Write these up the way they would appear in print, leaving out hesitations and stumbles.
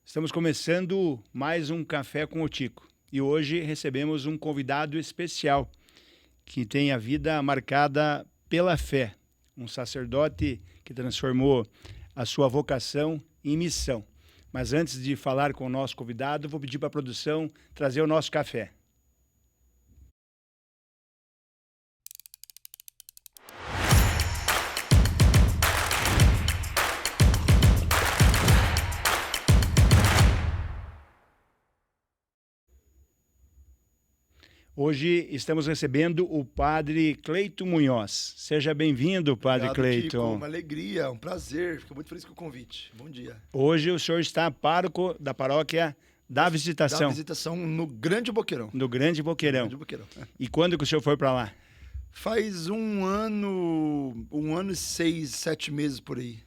Estamos começando mais um Café com o Tico e hoje recebemos um convidado especial que tem a vida marcada pela fé, um sacerdote que transformou a sua vocação em missão. Mas antes de falar com o nosso convidado, vou pedir para a produção trazer o nosso café. Hoje estamos recebendo o padre Cleiton Munhoz. Seja bem-vindo, padre Cleiton. Tico, uma alegria, um prazer. Fico muito feliz com o convite. Bom dia. Hoje o senhor está pároco da paróquia da Visitação. Da Visitação no Grande Boqueirão. No Grande Boqueirão. Grande Boqueirão. E quando que o senhor foi para lá? Faz um ano e 6, 7 meses por aí.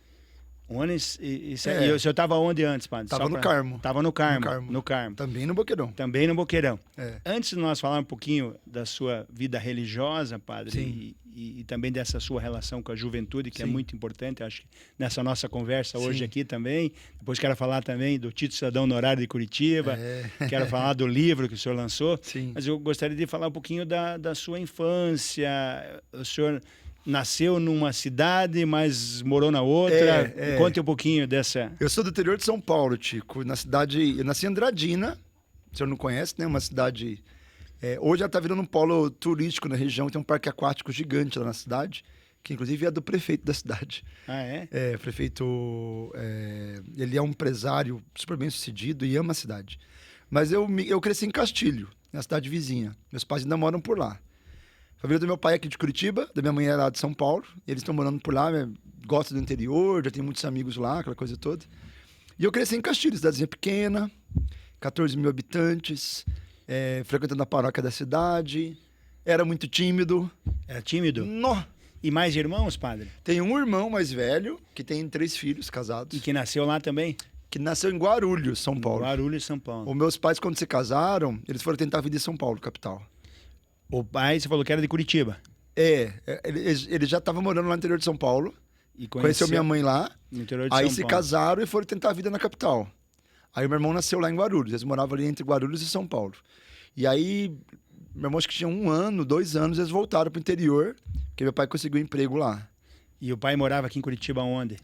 Um ano e o senhor estava onde antes, padre? Estava no Carmo. Estava no Carmo. No Carmo. Também no Boqueirão. Também no Boqueirão. É. Antes de nós falar um pouquinho da sua vida religiosa, padre, e também dessa sua relação com a juventude, que é muito importante, acho que nessa nossa conversa hoje aqui também. Depois quero falar também do título cidadão honorário de Curitiba, quero falar do livro que o senhor lançou. Sim. Mas eu gostaria de falar um pouquinho da sua infância. O senhor nasceu numa cidade, mas morou na outra. Conte um pouquinho dessa... Eu sou do interior de São Paulo, Tico. Eu nasci em Andradina, o senhor não conhece, né? Uma cidade... hoje já está virando um polo turístico na região, tem um parque aquático gigante lá na cidade, que inclusive é do prefeito da cidade. Ah, é? O prefeito, ele é um empresário super bem sucedido e ama a cidade. Mas eu cresci em Castilho, na cidade vizinha. Meus pais ainda moram por lá. A família do meu pai é aqui de Curitiba, da minha mãe é lá de São Paulo. Eles estão morando por lá, gostam do interior, já tem muitos amigos lá, aquela coisa toda. E eu cresci em Castilho, cidadezinha pequena, 14 mil habitantes, frequentando a paróquia da cidade. Era muito tímido. Era tímido? Nó! E mais irmãos, padre? Tenho um irmão mais velho, que tem 3 filhos casados. E que nasceu lá também? Que nasceu em Guarulhos, São Paulo. Guarulhos, São Paulo. Os meus pais, quando se casaram, eles foram tentar a vida em São Paulo, capital. O pai, você falou que era de Curitiba. Ele já estava morando lá no interior de São Paulo. E conheceu minha mãe lá. No interior de aí São se Paulo. casaram e foram tentar a vida na capital. Aí meu irmão nasceu lá em Guarulhos. Eles moravam ali entre Guarulhos e São Paulo. E aí, meu irmão acho que tinha 1 ano, 2 anos, eles voltaram pro interior, porque meu pai conseguiu um emprego lá. E o pai morava aqui em Curitiba onde?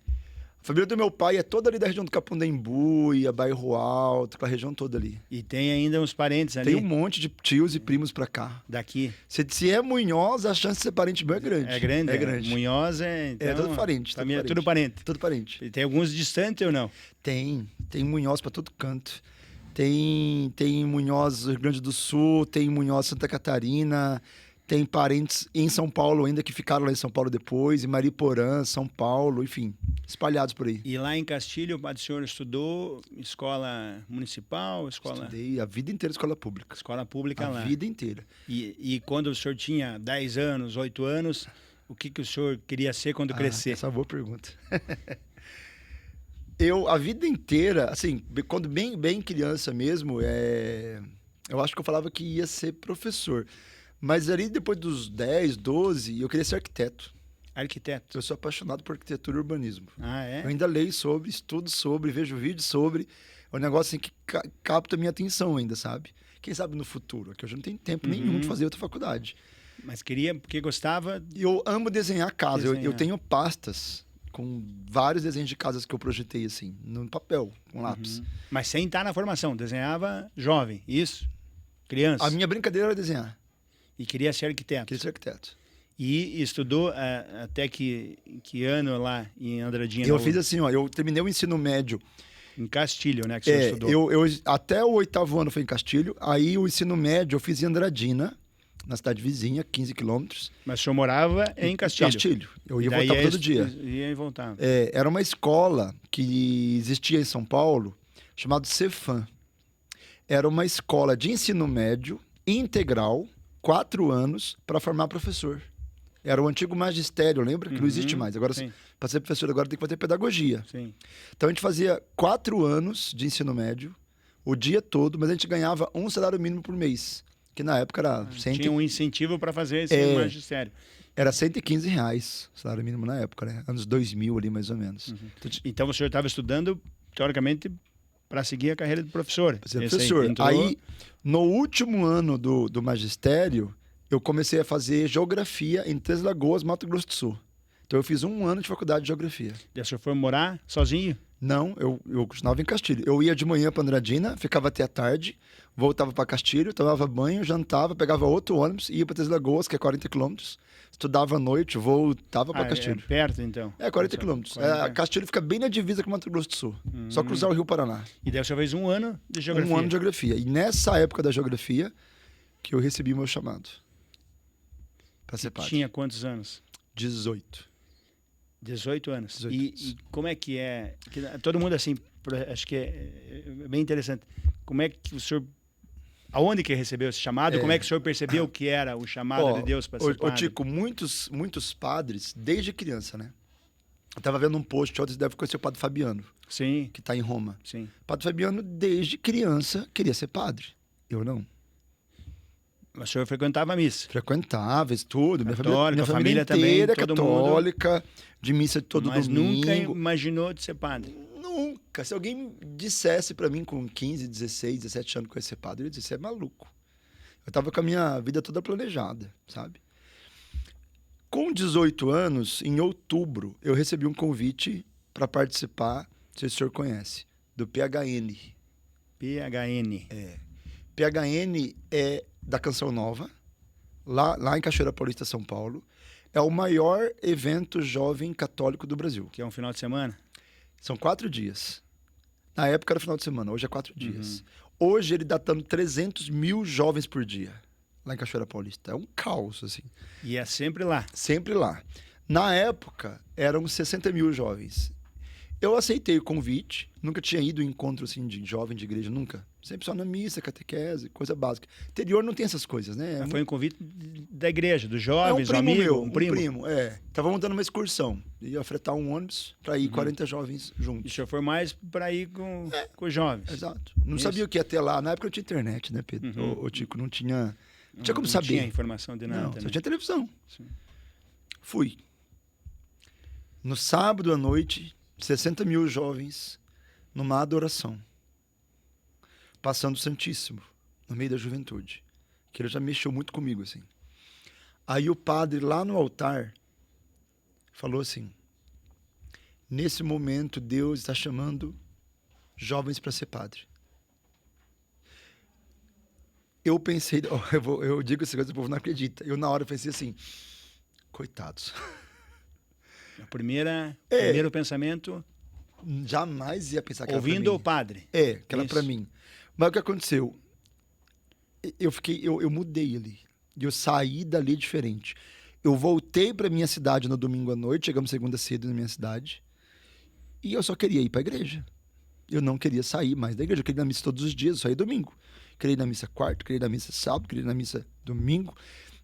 A família do meu pai é toda ali da região do Capundembu, Bairro Alto, aquela região toda ali. E tem ainda uns parentes ali? Tem um monte de tios e primos pra cá. Daqui? Se é Munhoz, a chance de ser parente meu é grande. É grande? É grande. Então, é tudo parente. Família, tudo parente. Tudo parente. E tem alguns distantes ou não? Tem Munhoz pra todo canto. Tem Munhoz Rio Grande do Sul, tem Munhoz Santa Catarina, tem parentes em São Paulo ainda que ficaram lá em São Paulo depois, em Mariporã, São Paulo, enfim, espalhados por aí. E lá em Castilho, o senhor estudou escola municipal? Estudei a vida inteira escola pública. Escola pública lá. A vida inteira. E quando o senhor tinha 10 anos, 8 anos, o que o senhor queria ser quando crescer? Essa é uma boa pergunta. A vida inteira, assim, quando bem criança mesmo, eu acho que eu falava que ia ser professor. Mas ali depois dos 10, 12, eu queria ser arquiteto. Arquiteto? Eu sou apaixonado por arquitetura e urbanismo. Ah, é? Eu ainda leio sobre, estudo sobre, vejo vídeos sobre. É um negócio assim que capta a minha atenção ainda, sabe? Quem sabe no futuro, que eu já não tenho tempo nenhum de fazer outra faculdade. Mas queria, porque gostava... Eu amo desenhar casa. Eu tenho pastas com vários desenhos de casas que eu projetei, assim, no papel, com lápis. Mas sem estar na formação, desenhava jovem, isso? Criança? A minha brincadeira era desenhar. E queria ser arquiteto? Queria ser arquiteto. E estudou até que ano lá em Andradina? Eu fiz assim, eu terminei o ensino médio. Em Castilho, né, que você estudou? Até o 8º ano foi em Castilho, aí o ensino médio eu fiz em Andradina, na cidade vizinha, 15 quilômetros. Mas o senhor morava em Castilho? Castilho. Eu ia voltar todo dia. Ia e voltava. Era uma escola que existia em São Paulo, chamada Cefam. Era uma escola de ensino médio integral, 4 anos, para formar professor. Era o antigo magistério, lembra? Que não existe mais. Agora, para ser professor, agora tem que fazer pedagogia. Sim. Então, a gente fazia 4 anos de ensino médio, o dia todo, mas a gente ganhava um salário mínimo por mês. Que na época era... Tinha um incentivo para fazer esse magistério. Era R$115 o salário mínimo na época, né? Anos 2000 ali, mais ou menos. Então, o senhor estava estudando, teoricamente, para seguir a carreira de professor. Pra ser professor. Aí, no último ano do magistério, eu comecei a fazer geografia em Três Lagoas, Mato Grosso do Sul. Então eu fiz 1 ano de faculdade de geografia. E o senhor foi morar sozinho? Não, eu continuava em Castilho. Eu ia de manhã para Andradina, ficava até a tarde, voltava para Castilho, tomava banho, jantava, pegava outro ônibus, ia para Três Lagoas, que é 40 quilômetros, estudava à noite, voltava para Castilho. É perto, então? É, 40 quilômetros. Castilho fica bem na divisa com Mato Grosso do Sul. Só cruzar o Rio Paraná. E daí você fez 1 ano de geografia? 1 ano de geografia. E nessa época da geografia que eu recebi meu chamado para ser padre. Tinha quantos anos? 18. 18 anos. 18 E como é que é? Todo mundo assim, acho que é bem interessante. Como é que o senhor... Aonde que recebeu esse chamado? Como é que o senhor percebeu que era o chamado de Deus para ser padre? Tico, muitos padres, desde criança, né? Eu estava vendo um post, você deve conhecer o padre Fabiano. Sim. Que está em Roma. Sim. O padre Fabiano, desde criança, queria ser padre. Eu não. Mas o senhor frequentava a missa? Frequentava, estudo. Católica, minha família inteira também, todo católica, mundo. De missa todo mas domingo. Mas nunca imaginou de ser padre? Nunca. Se alguém dissesse para mim com 15, 16, 17 anos que eu ia ser padre, eu ia dizer, você é maluco. Eu tava com a minha vida toda planejada, sabe? Com 18 anos, em outubro, eu recebi um convite para participar, não sei se o senhor conhece, do PHN. PHN. PHN é da Canção Nova, lá em Cachoeira Paulista, São Paulo. É o maior evento jovem católico do Brasil. Que é um final de semana? São 4 dias. Na época era final de semana, hoje é 4 dias. Hoje ele está dando 300 mil jovens por dia, lá em Cachoeira Paulista. É um caos, assim. E é sempre lá? Sempre lá. Na época, eram 60 mil jovens. Eu aceitei o convite, nunca tinha ido em encontro assim, de jovem de igreja, nunca. Sempre só na missa, catequese, coisa básica. Interior não tem essas coisas, né? Foi um convite da igreja, dos jovens, um primo amigo, meu, um primo. Tava montando uma excursão. Ia fretar um ônibus para ir 40 jovens juntos. E o senhor foi mais para ir com os jovens. Exato. Não sabia o que ia ter lá. Na época não tinha internet, né, Pedro? O Tico, não tinha como saber. Não tinha informação de nada. Não, né? só tinha televisão. Sim. Fui. No sábado à noite, 60 mil jovens numa adoração. Passando o Santíssimo, no meio da juventude. Que ele já mexeu muito comigo, assim. Aí o padre, lá no altar, falou assim, nesse momento, Deus está chamando jovens para ser padre. Eu pensei, eu digo essa coisa, o povo não acredita. Eu, na hora, pensei assim, coitados. O primeiro pensamento... Jamais ia pensar que era ouvindo o padre. Que era para mim. Mas o que aconteceu? Eu mudei ali. Eu saí dali diferente. Eu voltei para minha cidade no domingo à noite, chegamos segunda cedo na minha cidade, e eu só queria ir para a igreja. Eu não queria sair mais da igreja. Eu queria ir na missa todos os dias, eu só ia domingo. Queria ir na missa quarta, queria ir na missa sábado, queria ir na missa domingo.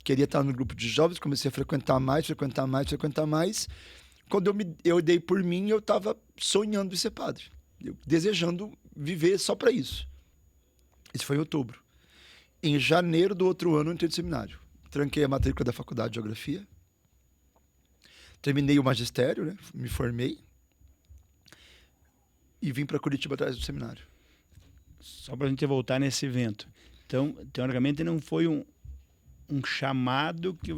Queria estar no grupo de jovens, comecei a frequentar mais. Quando eu dei por mim, eu estava sonhando em ser padre. Desejando viver só para isso. Isso foi em outubro. Em janeiro do outro ano, eu entrei no seminário. Tranquei a matrícula da faculdade de geografia. Terminei o magistério, né? Me formei. E vim para Curitiba atrás do seminário. Só para a gente voltar nesse evento. Então, teoricamente, não foi um chamado que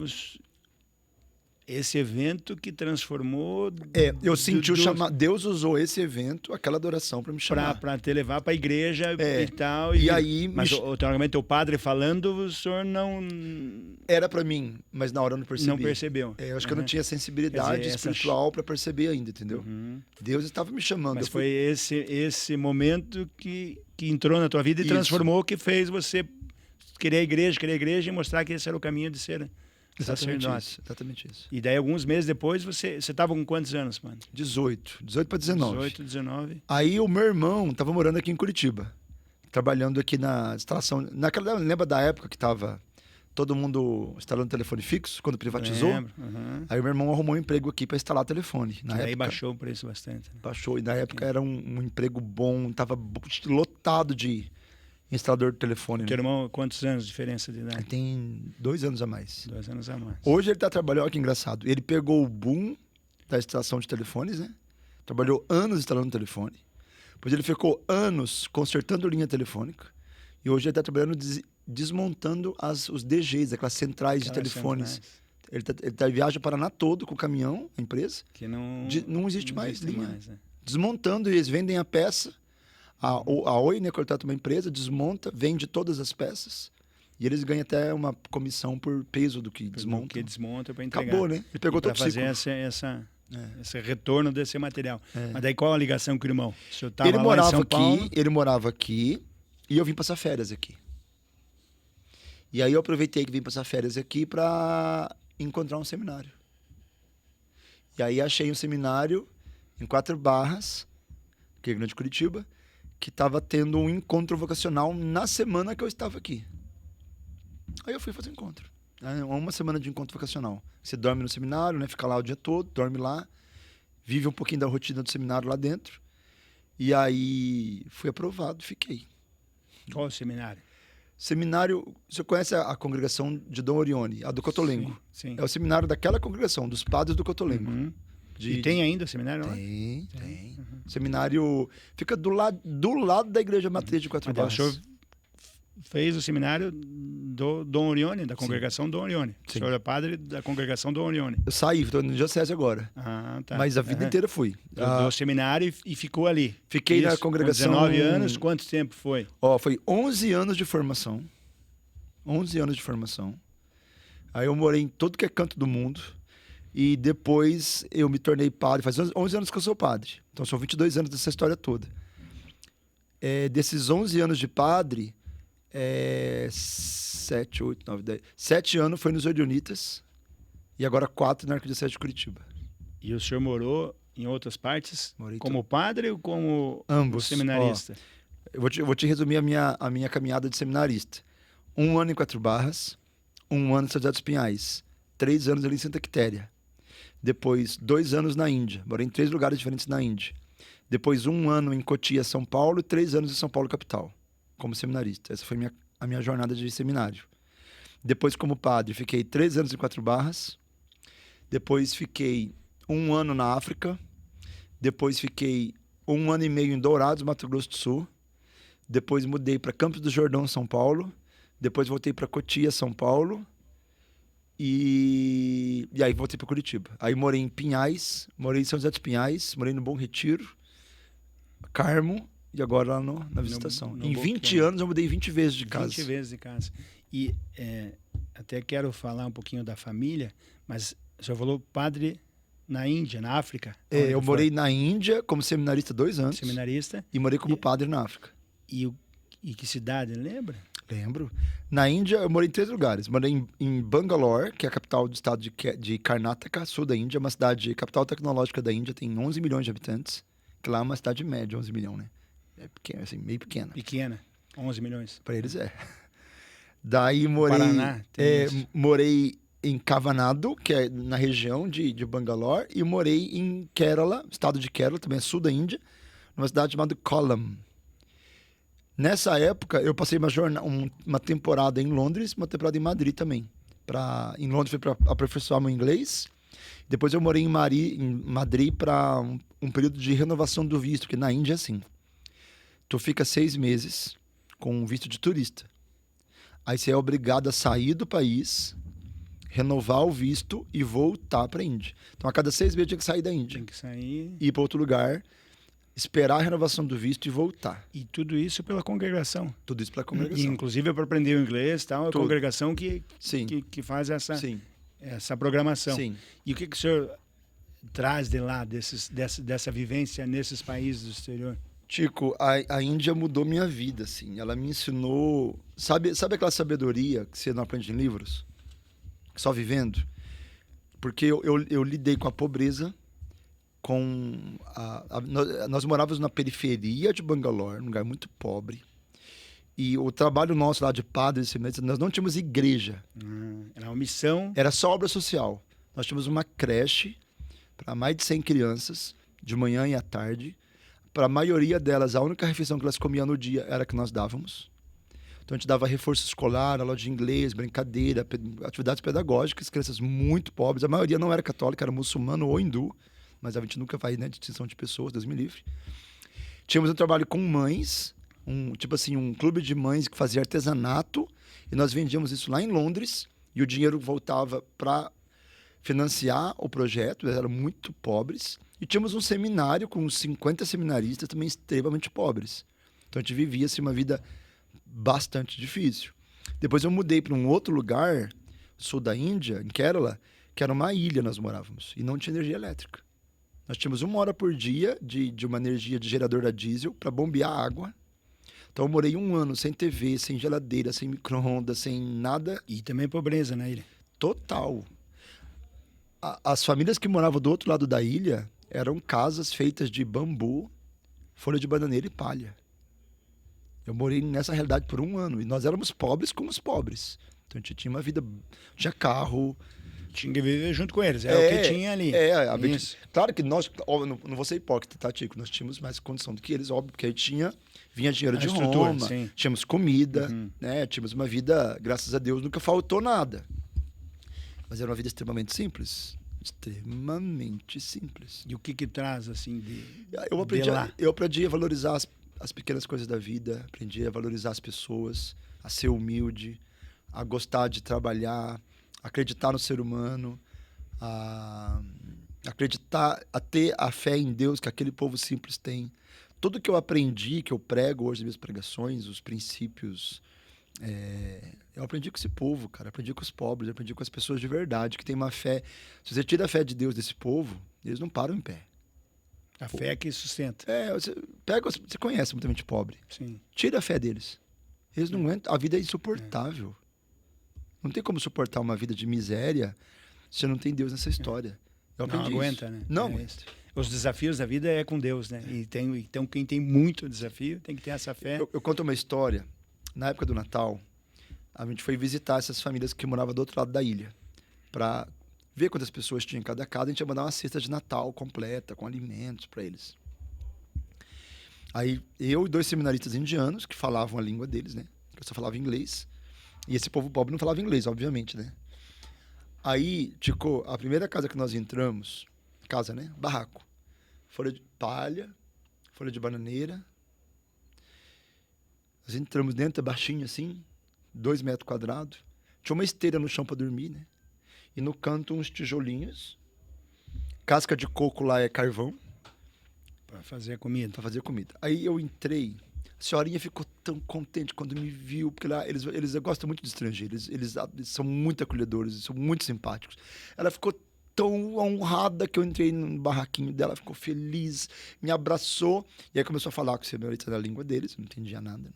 esse evento que transformou... eu senti o chamado. Deus usou esse evento, aquela adoração, para me chamar. Para te levar para a igreja e tal. E aí... Mas, teoricamente, o padre falando, o senhor não... Era para mim, mas na hora eu não percebi. Não percebeu. Eu acho que eu não tinha sensibilidade espiritual para perceber ainda, entendeu? Deus estava me chamando. Mas foi esse momento que entrou na tua vida e transformou, que fez você querer a igreja e mostrar que esse era o caminho de ser... Exatamente isso. E daí, alguns meses depois, você estava com quantos anos, mano? 18 para 19. 18, 19. Aí o meu irmão estava morando aqui em Curitiba, trabalhando aqui na instalação. Lembra da época que estava todo mundo instalando telefone fixo, quando privatizou? Lembro. Aí o meu irmão arrumou um emprego aqui para instalar telefone. Aí baixou o preço bastante. Né? Baixou, e na época era um emprego bom, estava lotado de instalador de telefone. Teu irmão, quantos anos de diferença de idade? Ele tem 2 anos a mais. 2 anos a mais. Hoje ele está trabalhando, olha que engraçado. Ele pegou o boom da instalação de telefones, né? Trabalhou anos instalando telefone. Pois ele ficou anos consertando linha telefônica e hoje ele está trabalhando desmontando os DGs, aquelas centrais de telefones. Ele viaja o Paraná todo com o caminhão, a empresa. Que não existe mais linha. né? Desmontando, e eles vendem a peça. A Oi, né, contrata uma empresa, desmonta, vende todas as peças. E eles ganham até uma comissão por peso do que desmontam. Que desmonta para entregar. Acabou, né? Ele pegou todo o ciclo. Para fazer esse retorno desse material. Mas daí qual a ligação com o irmão? O senhor ele morava aqui, ele morava aqui e eu vim passar férias aqui. E aí eu aproveitei que vim passar férias aqui para encontrar um seminário. E aí achei um seminário em 4 Barras, que é Grande Curitiba, que estava tendo um encontro vocacional na semana que eu estava aqui. Aí eu fui fazer encontro. Uma semana de encontro vocacional. Você dorme no seminário, né? Fica lá o dia todo, dorme lá, vive um pouquinho da rotina do seminário lá dentro. E aí fui aprovado, fiquei. Qual o seminário? Seminário, você conhece a congregação de Dom Orione, a do Cotolengo? Sim. É o seminário daquela congregação, dos padres do Cotolengo. Uhum. E tem ainda o seminário lá? Tem. Uhum. Seminário fica do lado da igreja matriz de 4 Barras. O senhor fez o seminário do Dom Orione, da congregação Dom Orione. O senhor é padre da congregação Dom Orione. Eu saí, estou no diocese agora. Tá. Mas a vida inteira fui. Do seminário e ficou ali. Fiquei na congregação... Com 19 anos, quanto tempo foi? Foi 11 anos de formação. 11 anos de formação. Aí eu morei em todo que é canto do mundo. E depois eu me tornei padre. Faz 11 anos que eu sou padre. Então são 22 anos dessa história toda. Desses 11 anos de padre... 7, 8, 9, 10... 7 anos foi nos Orionitas e agora 4 na Arquidiocese de Curitiba. E o senhor morou em outras partes? Morei como padre ou como ambos, seminarista? Eu vou te resumir a minha caminhada de seminarista. 1 ano em 4 Barras, 1 ano em São José dos Pinhais, 3 anos ali em Santa Quitéria. Depois, 2 anos na Índia. Morei em 3 lugares diferentes na Índia. Depois, 1 ano em Cotia, São Paulo, e 3 anos em São Paulo, capital, como seminarista. Essa foi a minha jornada de seminário. Depois, como padre, fiquei 3 anos em 4 Barras. Depois, fiquei 1 ano na África. Depois, fiquei 1 ano e meio em Dourados, Mato Grosso do Sul. Depois, mudei para Campos do Jordão, São Paulo. Depois, voltei para Cotia, São Paulo. E aí, voltei para Curitiba. Aí, morei em Pinhais, morei em São José dos Pinhais, morei no Bom Retiro, Carmo. E agora lá na Visitação. Em 20 anos eu mudei 20 vezes de casa. 20 vezes de casa. E até quero falar um pouquinho da família, mas o senhor falou padre na Índia, na África. Eu morei na Índia como seminarista 2 anos. Seminarista. E morei como padre na África. E que cidade, lembra? Lembro. Na Índia eu morei em 3 lugares. Morei em Bangalore, que é a capital do estado de Karnataka, sul da Índia. Uma cidade, capital tecnológica da Índia, tem 11 milhões de habitantes. Que lá é uma cidade média, 11 milhões, né? É pequena, assim, meio pequena. Pequena, 11 milhões. Para eles é. Daí morei em Kavanadu, que é na região de Bangalore, e morei em Kerala, estado de Kerala, também é sul da Índia, numa cidade chamada Kollam. Nessa época, eu passei uma temporada em Londres, uma temporada em Madrid também. Em Londres foi para aperfeiçoar meu inglês. Depois eu morei em Madrid para um período de renovação do visto, porque na Índia é assim. Tu fica 6 meses com um visto de turista. Aí você é obrigado a sair do país, renovar o visto e voltar para a Índia. Então, a cada 6 meses tinha que sair da Índia. Tem que sair. Ir para outro lugar, esperar a renovação do visto e voltar. E tudo isso pela congregação. Tudo isso pela congregação. E, inclusive, para aprender o inglês, tal, a congregação que faz essa programação. Sim. E o que o senhor traz de lá, dessa vivência nesses países do exterior? Chico, a Índia mudou minha vida, assim. Ela me ensinou... Sabe aquela sabedoria que você não aprende em livros? Só vivendo? Porque eu lidei com a pobreza, nós morávamos na periferia de Bangalore, num lugar muito pobre. E o trabalho nosso lá de padres, nós não tínhamos igreja. Era uma missão. Era só obra social. Nós tínhamos uma creche para mais de 100 crianças, de manhã e à tarde. Para a maioria delas, a única refeição que elas comiam no dia era a que nós dávamos. Então, a gente dava reforço escolar, aula de inglês, brincadeira, atividades pedagógicas, crianças muito pobres. A maioria não era católica, era muçulmano ou hindu, mas a gente nunca faz, né, distinção de pessoas, Deus me livre. Tínhamos um trabalho com mães, tipo assim, um clube de mães que fazia artesanato, e nós vendíamos isso lá em Londres, e o dinheiro voltava para financiar o projeto, eles eram muito pobres. E tínhamos um seminário com uns 50 seminaristas também extremamente pobres. Então a gente vivia assim, uma vida bastante difícil. Depois eu mudei para um outro lugar, sul da Índia, em Kerala, que era uma ilha nós morávamos, e não tinha energia elétrica. Nós tínhamos 1 hora por dia de uma energia de gerador a diesel para bombear água. Então eu morei 1 ano sem TV, sem geladeira, sem micro-ondas, sem nada. E também pobreza na ilha. Total. As famílias que moravam do outro lado da ilha eram casas feitas de bambu, folha de bananeira e palha. Eu morei nessa realidade por 1 ano. E nós éramos pobres como os pobres. Então a gente tinha uma vida... Tinha carro. Tinha que viver junto com eles. É o que tinha ali. Isso. Claro que nós... Não vou ser hipócrita, tá, Tico? Nós tínhamos mais condição do que eles, óbvio. Porque aí vinha dinheiro de Roma. Sim. Tínhamos comida. Né? Tínhamos uma vida, graças a Deus, nunca faltou nada. Mas era uma vida extremamente simples. Extremamente simples. E o que traz, assim, Eu aprendi a valorizar as pequenas coisas da vida, aprendi a valorizar as pessoas, a ser humilde, a gostar de trabalhar, acreditar no ser humano, a acreditar, a ter a fé em Deus que aquele povo simples tem. Tudo que eu aprendi, que eu prego hoje nas minhas pregações, os princípios... eu aprendi com esse povo, cara. Aprendi com os pobres, aprendi com as pessoas de verdade, que tem uma fé. Se você tira a fé de Deus desse povo, eles não param em pé. A fé é que sustenta. Você conhece muita gente pobre. Sim. Tira a fé deles. Eles não aguentam. A vida é insuportável. Não tem como suportar uma vida de miséria se você não tem Deus nessa história. Eu aprendi não aguenta, isso. Né? Não aguenta. Os desafios da vida é com Deus, né? Então, quem tem muito desafio tem que ter essa fé. Eu conto uma história. Na época do Natal, a gente foi visitar essas famílias que moravam do outro lado da ilha. Para ver quantas pessoas tinha em cada casa, a gente ia mandar uma cesta de Natal completa, com alimentos para eles. Aí, eu e 2 seminaristas indianos, que falavam a língua deles, né? Eu só falava inglês. E esse povo pobre não falava inglês, obviamente, né? Aí, Tico, a primeira casa que nós entramos, casa, né? Barraco. Folha de palha, folha de bananeira. Nós entramos dentro, baixinho assim, 2 metros quadrados. Tinha uma esteira no chão para dormir, né? E no canto uns tijolinhos. Casca de coco lá é carvão. Para fazer comida. Para fazer comida. Aí eu entrei. A senhorinha ficou tão contente quando me viu, porque lá eles gostam muito de estrangeiros. Eles são muito acolhedores, são muito simpáticos. Ela ficou tão honrada que eu entrei no barraquinho dela, ficou feliz, me abraçou. E aí começou a falar com o senhorita da língua deles, eu não entendia nada, né?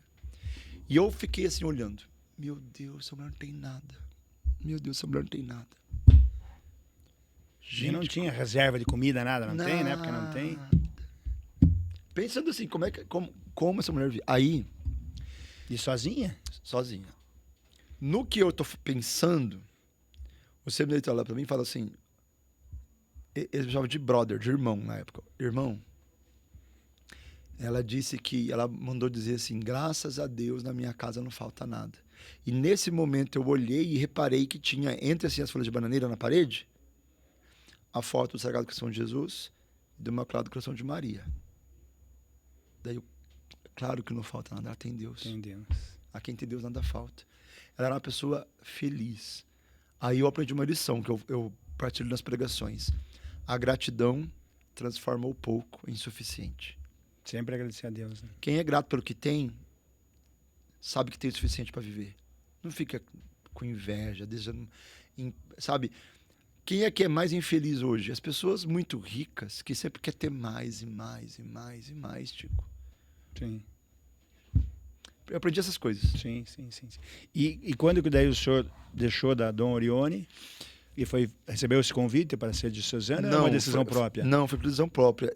E eu fiquei assim olhando. Meu Deus, essa mulher não tem nada. Meu Deus, essa mulher não tem nada. Gente, e não tinha reserva de comida, nada? Não tem, né? Porque não tem. Pensando assim, como essa mulher... Aí... E sozinha? Sozinha. No que eu tô pensando, o seminarista olha pra mim e fala assim... Eles me chamavam de brother, de irmão na época. Irmão, ela disse que... Ela mandou dizer assim, graças a Deus na minha casa não falta nada. E nesse momento eu olhei e reparei que tinha, entre assim, as folhas de bananeira na parede, a foto do Sagrado Coração de Jesus e do Imaculado Coração de Maria. Daí, claro que não falta nada, ela tem Deus. Tem Deus. A quem tem Deus nada falta. Ela era uma pessoa feliz. Aí eu aprendi uma lição que eu partilho nas pregações. A gratidão transforma o pouco em suficiente. Sempre agradecer a Deus, né? Quem é grato pelo que tem, sabe que tem o suficiente para viver. Não fica com inveja, desejando, sabe? Quem é que é mais infeliz hoje? As pessoas muito ricas, que sempre quer ter mais e mais e mais e mais, Tico. Sim. Eu aprendi essas coisas. Sim. E quando que daí o senhor deixou da Dom Orione e recebeu esse convite para ser diocesano? Não, ou uma decisão própria? Não, foi por decisão própria.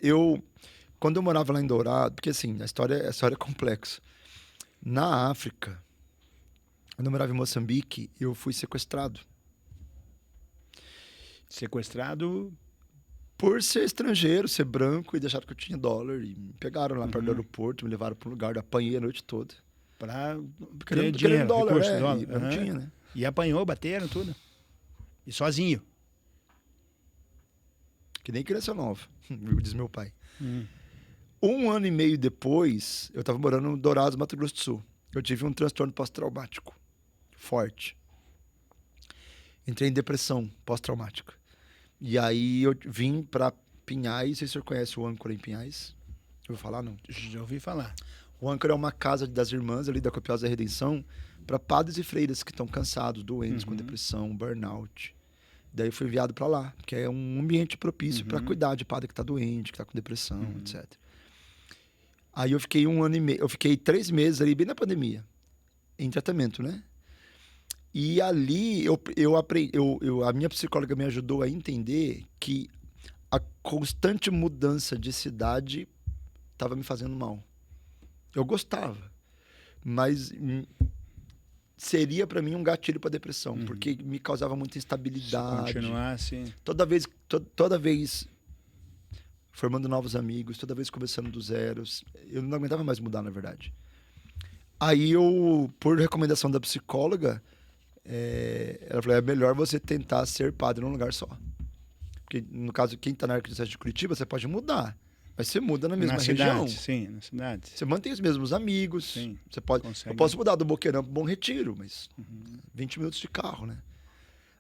Quando eu morava lá em Dourado, porque assim, a história é complexa. Na África, quando eu morava em Moçambique, eu fui sequestrado. Sequestrado? Por ser estrangeiro, ser branco, e deixaram que eu tinha dólar. E me pegaram lá perto do aeroporto, me levaram para um lugar, apanhei a noite toda. Querendo dólar, dólar. Eu não tinha, né? E apanhou, bateram, tudo. E sozinho. Que nem criança nova, diz meu pai. Um ano e meio depois, eu estava morando no Dourados, Mato Grosso do Sul. Eu tive um transtorno pós-traumático forte. Entrei em depressão pós-traumática. E aí eu vim para Pinhais. Não sei se o senhor conhece o âncora em Pinhais. Eu vou falar, não? Já ouvi falar. O âncora é uma casa das irmãs ali da Copiosa Redenção para padres e freiras que estão cansados, doentes, com depressão, burnout. Daí eu fui enviado para lá, que é um ambiente propício para cuidar de padre que está doente, que está com depressão, etc. Aí eu fiquei 1 ano e meio, eu fiquei 3 meses ali, bem na pandemia, em tratamento, né? E ali eu aprendi, a minha psicóloga me ajudou a entender que a constante mudança de cidade estava me fazendo mal. Eu gostava, mas seria para mim um gatilho para depressão, porque me causava muita instabilidade. Se continuar assim. Toda vez formando novos amigos, toda vez começando do zero, eu não aguentava mais mudar, na verdade. Aí eu, por recomendação da psicóloga, ela falou, é melhor você tentar ser padre num lugar só. Porque, no caso, quem está na Arquidiocese de Curitiba, você pode mudar. Mas você muda na mesma região. Sim, na cidade. Você mantém os mesmos amigos. Sim, você pode. consegue. Eu posso mudar do Boqueirão para Bom Retiro, mas 20 minutos de carro, né?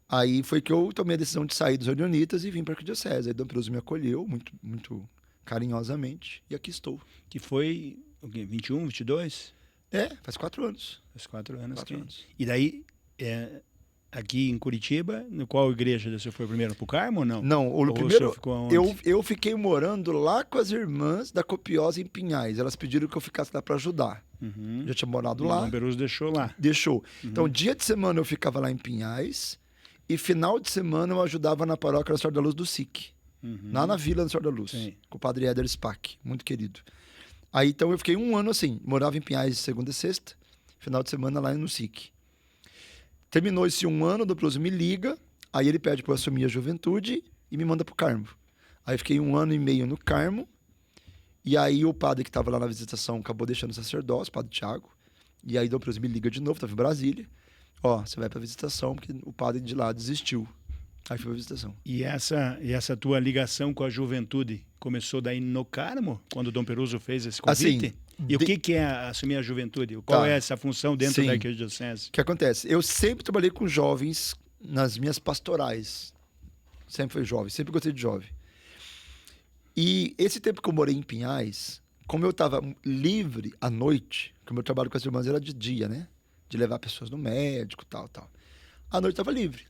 Aí foi que eu tomei a decisão de sair dos Orionitas e vim para a Arquidiocese. Aí Dom Peruso me acolheu muito, muito carinhosamente e aqui estou. Que foi o quê? 21, 22? Faz 4 anos. Faz 4 anos. 4 anos. E daí, aqui em Curitiba, no qual igreja você foi primeiro? Pro Carmo ou não? Não, ou primeiro ficou aonde? eu fiquei morando lá com as irmãs da Copiosa em Pinhais. Elas pediram que eu ficasse lá para ajudar. Já tinha morado lá. O Dom Peruso deixou lá. Deixou. Então, dia de semana eu ficava lá em Pinhais e final de semana eu ajudava na paróquia da Senhora da Luz do SIC. Lá na Vila da Senhora da Luz. Sim. Com o padre Éder Spack, muito querido. Aí, então, eu fiquei 1 ano assim. Morava em Pinhais de segunda e sexta. Final de semana lá no SIC. Terminou esse 1 ano, o Dom Peruso me liga. Aí ele pede para eu assumir a juventude e me manda pro Carmo. Aí fiquei 1 ano e meio no Carmo. E aí o padre que estava lá na visitação acabou deixando o sacerdócio, o padre Tiago. E aí o Dom Peruso me liga de novo, estava em Brasília. Você vai para visitação, porque o padre de lá desistiu. Aí foi pra visitação. E essa tua ligação com a juventude começou daí no Carmo, quando o Dom Peruso fez esse convite? Assim, e o que é assumir a juventude? Qual é essa função dentro da Arquidiocese? O que acontece? Eu sempre trabalhei com jovens nas minhas pastorais. Sempre fui jovem, sempre gostei de jovem. E esse tempo que eu morei em Pinhais, como eu estava livre à noite, como eu trabalho com as irmãs era de dia, né? De levar pessoas no médico, tal. À noite estava livre.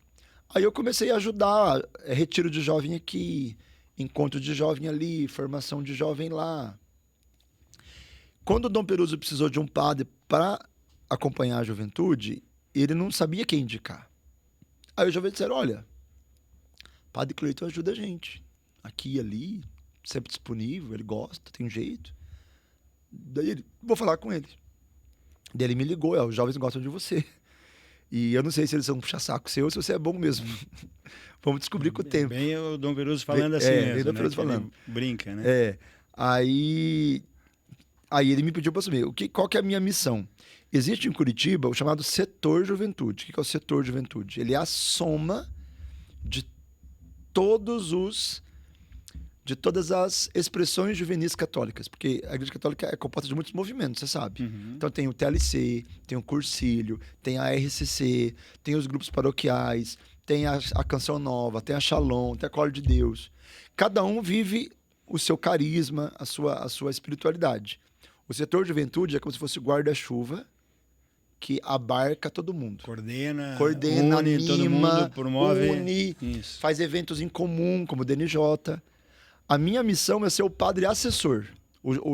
Aí eu comecei a ajudar, retiro de jovem aqui, encontro de jovem ali, formação de jovem lá. Quando o Dom Peruso precisou de um padre para acompanhar a juventude, ele não sabia quem indicar. Aí os jovens disseram, olha, Padre Cleiton ajuda a gente. Aqui e ali, sempre disponível, ele gosta, tem um jeito. Daí ele, vou falar com ele. Daí ele me ligou, os jovens gostam de você. E eu não sei se eles são puxa-saco seu ou se você é bom mesmo. Vamos descobrir com o tempo. Bem o Dom Peruso falando assim mesmo, bem o Dom Peruso né? falando. Ele brinca, né? Aí ele me pediu para assumir. Qual que é a minha missão? Existe em Curitiba o chamado setor juventude. O que é o setor juventude? Ele é a soma de todas as expressões juvenis católicas, porque a Igreja Católica é composta de muitos movimentos, você sabe. Então tem o TLC, tem o Cursílio, tem a RCC, tem os grupos paroquiais, tem a Canção Nova, tem a Shalom, tem a Colo de Deus. Cada um vive o seu carisma, a sua espiritualidade. O setor juventude é como se fosse o guarda-chuva que abarca todo mundo. Coordena, une, anima, todo mundo, promove. Faz eventos em comum, como o DNJ. A minha missão é ser o padre assessor.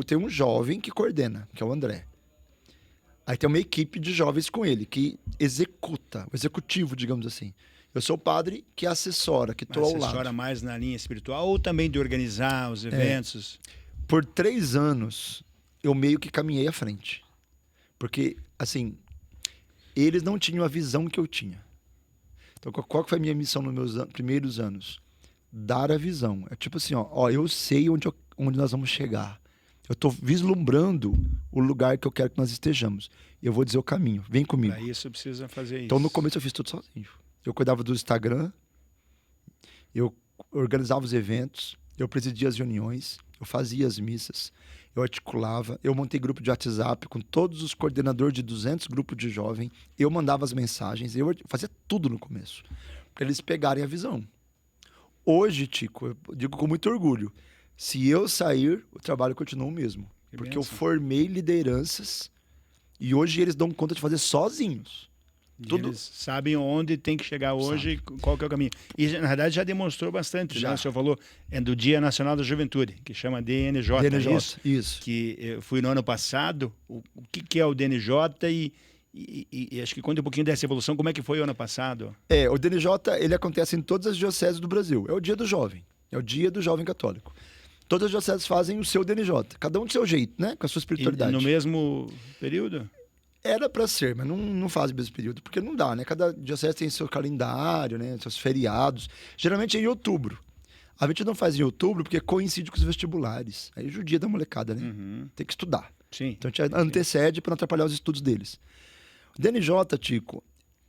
Tem um jovem que coordena, que é o André. Aí tem uma equipe de jovens com ele, que executa, o executivo, digamos assim. Eu sou o padre que assessora, que estou ao lado. Assessora mais na linha espiritual ou também de organizar os eventos? Por 3 anos, eu meio que caminhei à frente. Porque, assim, eles não tinham a visão que eu tinha. Então, qual foi a minha missão nos meus primeiros anos? Dar a visão. É tipo assim, eu sei onde nós vamos chegar. Eu estou vislumbrando o lugar que eu quero que nós estejamos. Eu vou dizer o caminho. Vem comigo. Para isso precisa fazer isso. Então, no começo eu fiz tudo sozinho. Eu cuidava do Instagram, eu organizava os eventos, eu presidia as reuniões, eu fazia as missas, eu articulava, eu montei grupo de WhatsApp com todos os coordenadores de 200 grupos de jovem, eu mandava as mensagens, eu fazia tudo no começo, para eles pegarem a visão. Hoje, Tico, eu digo com muito orgulho, se eu sair, o trabalho continua o mesmo. Que Porque benção. eu formei lideranças e hoje eles dão conta de fazer sozinhos. E Tudo- eles sabem onde tem que chegar hoje, e qual que é o caminho. E, na verdade, já demonstrou bastante. Já. Né? O senhor falou do Dia Nacional da Juventude, que chama DNJ. DNJ, é isso? isso. Que eu fui no ano passado. O que é o DNJ e acho que conta um pouquinho dessa evolução. Como é que foi o ano passado? O DNJ, ele acontece em todas as dioceses do Brasil. É o dia do jovem. É o dia do jovem católico. Todas as dioceses fazem o seu DNJ. Cada um do seu jeito, né? Com a sua E espiritualidade. no mesmo período? Era para ser, mas não faz o mesmo período, porque não dá, né? Cada diocese tem seu calendário, né? Seus feriados. Geralmente é em outubro. A gente não faz em outubro porque coincide com os vestibulares. Aí judia da molecada, né? Uhum. Tem que estudar. Sim. Então a gente antecede para não atrapalhar os estudos deles. O DNJ, Tico,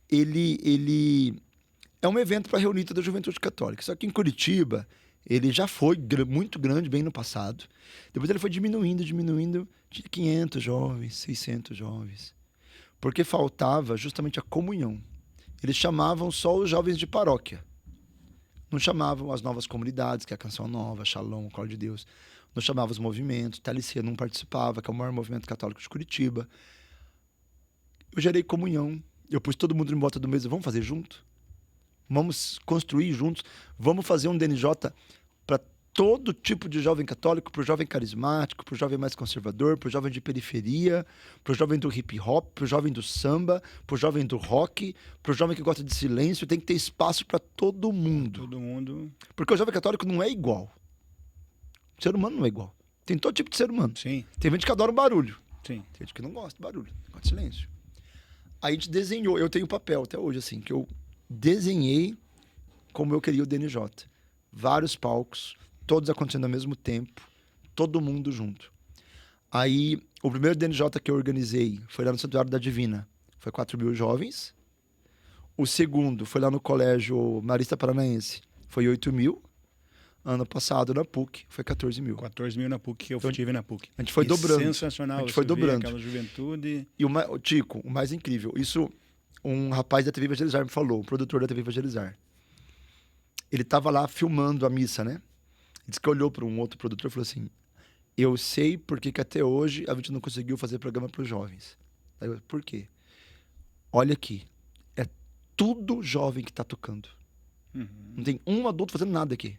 ele é um evento para reunir toda a juventude católica. Só que em Curitiba, ele já foi muito grande bem no passado. Depois ele foi diminuindo, de 500 jovens, 600 jovens. Porque faltava justamente a comunhão. Eles chamavam só os jovens de paróquia. Não chamavam as novas comunidades, que é a Canção Nova, Shalom, o Colo de Deus. Não chamavam os movimentos, TLC não participava, que é o maior movimento católico de Curitiba. Eu gerei comunhão. Eu pus todo mundo em volta do mesa. Vamos fazer junto? Vamos construir juntos? Vamos fazer um DNJ para todo tipo de jovem católico, para o jovem carismático, para o jovem mais conservador, para o jovem de periferia, para o jovem do hip hop, para o jovem do samba, para o jovem do rock, para o jovem que gosta de silêncio. Tem que ter espaço para todo mundo. Todo mundo. Porque o jovem católico não é igual. O ser humano não é igual. Tem todo tipo de ser humano. Sim, Tem gente que adora o barulho. sim. Tem gente que não gosta de barulho, gosta de silêncio. Aí a gente desenhou, eu tenho papel até hoje, assim, que eu desenhei como eu queria o DNJ. Vários palcos, todos acontecendo ao mesmo tempo, todo mundo junto. Aí, o primeiro DNJ que eu organizei foi lá no Santuário da Divina. Foi 4.000 jovens. O segundo foi lá no Colégio Marista Paranaense. Foi 8.000. Ano passado, na PUC, foi 14.000. 14 mil na PUC, que eu Então, tive na PUC. a gente foi E dobrando. Sensacional. A gente você foi vê dobrando. Aquela juventude. E o Tico, o mais incrível, isso um rapaz da TV Evangelizar me falou, um produtor da TV Evangelizar. Ele tava lá filmando a missa, né? Ele disse que olhou para um outro produtor e falou assim: eu sei por que até hoje a gente não conseguiu fazer programa para os jovens. Aí eu, por quê? Olha aqui, é tudo jovem que tá tocando. Uhum. Não tem um adulto fazendo nada aqui.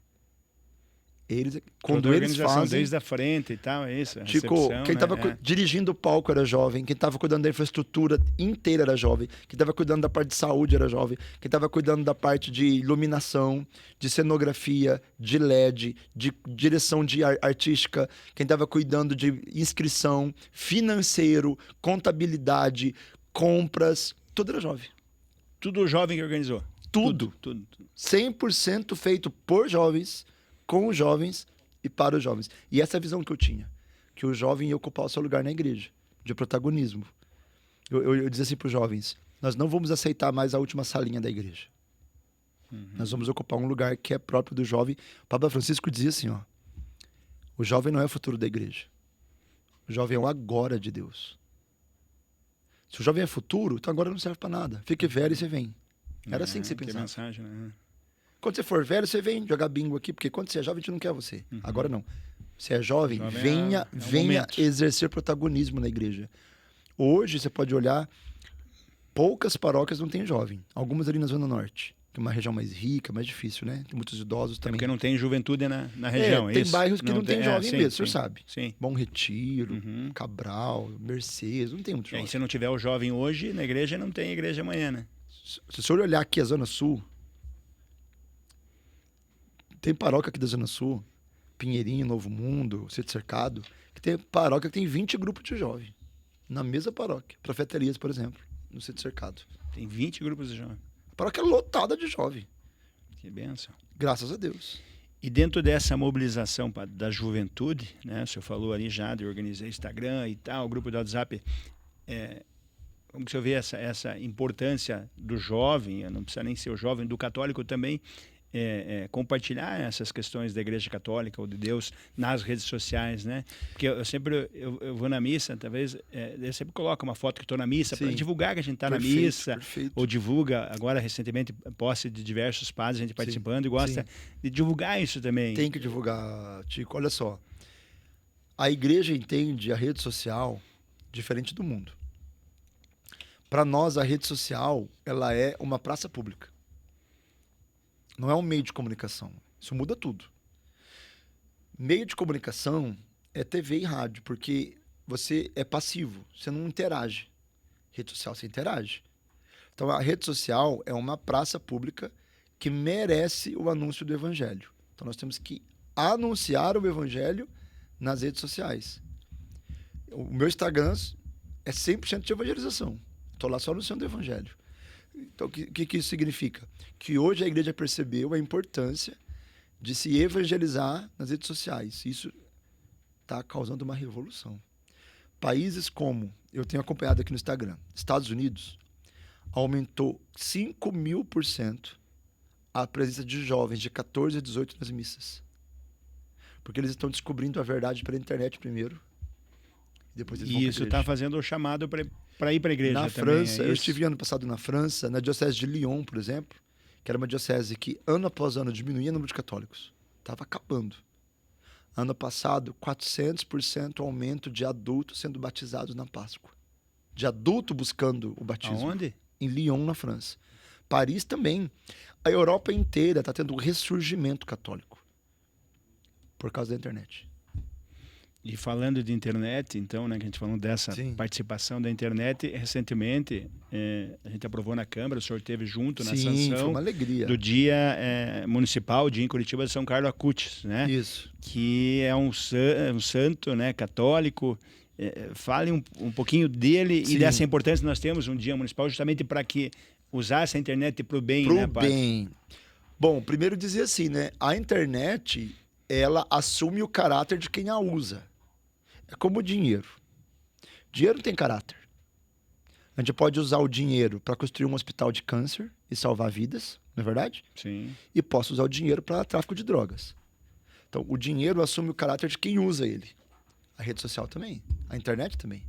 Eles, Toda quando a eles organização, fazem... desde a frente e tal, é isso. A Chico, recepção, quem estava né? dirigindo o palco era jovem, quem estava cuidando da infraestrutura inteira era jovem, quem estava cuidando da parte de saúde era jovem, quem estava cuidando da parte de iluminação, de cenografia, de LED, de direção de artística, quem estava cuidando de inscrição, financeiro, contabilidade, compras, tudo era jovem. Tudo jovem que organizou. Tudo. Tudo. 100% feito por jovens, com os jovens e para os jovens. E essa é a visão que eu tinha. Que o jovem ia ocupar o seu lugar na igreja, de protagonismo. Eu dizia assim para os jovens, nós não vamos aceitar mais a última salinha da igreja. Nós vamos ocupar um lugar que é próprio do jovem. O Papa Francisco dizia assim, ó, o jovem não é o futuro da igreja. O jovem é o agora de Deus. Se o jovem é futuro, então agora não serve para nada. Fique velho e você vem. Era assim que você pensava. mensagem, né? Quando você for velho, você vem jogar bingo aqui, porque quando você é jovem, a gente não quer você. Agora não. Você é jovem, Jovem venha, é o venha momento. exercer protagonismo na igreja. Hoje, você pode olhar, poucas paróquias não têm jovem. Algumas ali na Zona Norte, que é uma região mais rica, mais difícil, né? Tem muitos idosos também. Porque não tem juventude na região, é tem isso? bairros que não tem jovem sim, mesmo, o sim, senhor sabe. Sim. Bom Retiro, Uhum. Cabral, Mercedes, não tem muito E jovem. se não tiver o jovem hoje, na igreja não tem igreja amanhã, né? Se o senhor olhar aqui a Zona Sul, tem paróquia aqui da Zona Sul, Pinheirinho, Novo Mundo, Sítio Cercado, que tem paróquia que tem 20 grupos de jovem. Na mesma paróquia. Profetarias, por exemplo, no Sítio Cercado. Tem 20 grupos de jovens. A paróquia é lotada de jovem. Que bênção. Graças a Deus. E dentro dessa mobilização da juventude, né? O senhor falou ali já de organizar Instagram e tal, o grupo do WhatsApp. Como que o senhor vê essa importância do jovem, não precisa nem ser o jovem, do católico também, compartilhar essas questões da Igreja Católica ou de Deus nas redes sociais, né? Porque eu sempre eu vou na missa, talvez eu sempre coloco uma foto que estou na missa para Sim. divulgar que a gente está na Perfeito, missa, perfeito. ou divulga agora recentemente posse de diversos padres, a gente participando e gosta de divulgar isso também. Tem que divulgar, Tico. Olha só, a igreja entende a rede social diferente do mundo. Para nós, a rede social ela é uma praça pública. Não é um meio de comunicação. Isso muda tudo. Meio de comunicação é TV e rádio, porque você é passivo, você não interage. Rede social, você interage. Então, a rede social é uma praça pública que merece o anúncio do evangelho. Então, nós temos que anunciar o evangelho nas redes sociais. O meu Instagram é 100% de evangelização. Estou lá só anunciando o evangelho. Então, o que isso significa? Que hoje a igreja percebeu a importância de se evangelizar nas redes sociais. Isso está causando uma revolução. Países como, eu tenho acompanhado aqui no Instagram, Estados Unidos, aumentou 5.000% a presença de jovens de 14 a 18 nas missas. Porque eles estão descobrindo a verdade pela internet primeiro. Depois eles vão E isso está fazendo o chamado para ir para a igreja na também. França, eu estive ano passado na França, na diocese de Lyon, por exemplo, que era uma diocese que ano após ano diminuía o número de católicos. Estava acabando. Ano passado, 400% aumento de adultos sendo batizados na Páscoa. De adulto buscando o batismo. Aonde? Em Lyon, na França. Paris também. A Europa inteira está tendo um ressurgimento católico. Por causa da internet. E falando de internet, então, né, que a gente falou dessa Sim. participação da internet, recentemente a gente aprovou na Câmara, o senhor esteve junto na Sim, foi sanção uma alegria. do Dia Municipal, Dia em Curitiba de São Carlos Acutis, né? Isso. Que é um santo, né, católico. Fale um pouquinho dele Sim. e dessa importância que nós temos um Dia Municipal justamente para que usar essa internet para o bem, Pro né, padre? bem. Bom, primeiro dizer assim, né? A internet, ela assume o caráter de quem a usa. É como o dinheiro. Dinheiro não tem caráter. A gente pode usar o dinheiro para construir um hospital de câncer e salvar vidas, não é verdade? Sim. E posso usar o dinheiro para tráfico de drogas. Então, o dinheiro assume o caráter de quem usa ele. A rede social também, a internet também.